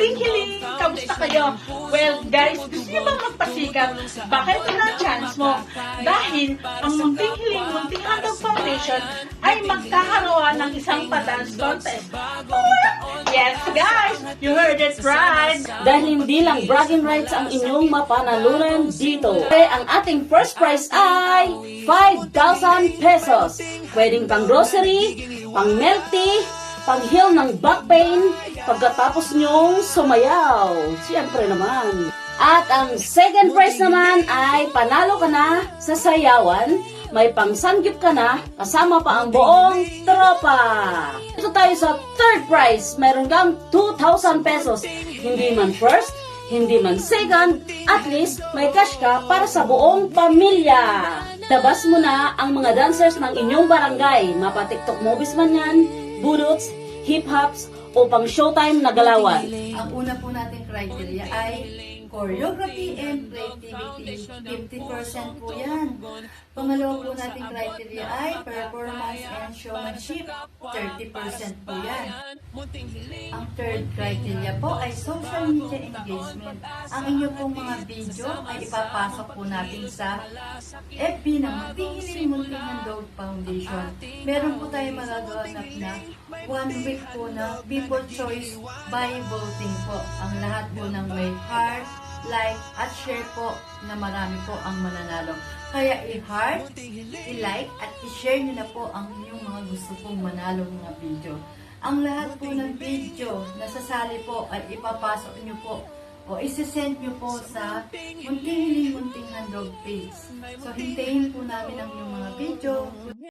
Munting Hiling, kamusta kayo? Well, guys, gusto niyo bang magpasikat? Baka ito na ang chance mo. Dahil ang Munting Hiling, Munting Handog Foundation ay magkakaroon ng isang pa-dance contest. Yes, guys, you heard it right. Dahil hindi lang bragging rights ang inyong mapanalunan dito. Ang ating first prize ay 5,000 pesos. Pwedeng pang grocery, pang milk tea, pang heal ng back pain, pagkatapos nyong sumayaw. Siyempre naman. At ang second prize naman ay panalo ka na sa sayawan, may pang-sanggip ka na, kasama pa ang buong tropa. Ito tayo sa third prize, mayroon kang 2,000 pesos. Hindi man first, hindi man second, at least may cash ka para sa buong pamilya. Labas mo na ang mga dancers ng inyong barangay, mapa-TikTok movies man yan, budots, hip-hops, o pang showtime na galawan. Ang una po nating criteria ay choreography and creativity. 50% po yan. Pangalawa po nating criteria ay performance and showmanship. 30% po yan. Ang third criteria po ay social media engagement. Ang inyo pong mga video ay ipapasok po natin sa FB ng Munting Hiling Munting Handog Foundation. Meron po tayo magaganap na 1 week po na people choice by voting po. Ang lahat po ng may heart, like, at share po na marami po ang mananalo. Kaya i-heart, i-like, at i-share nyo na po ang inyong mga gusto pong manalo mga video. Ang lahat po ng video na sasali po ay ipapasok nyo po o isi-send nyo po sa Munting Hiling Munting Handog page. So hintayin po namin ang inyong mga video.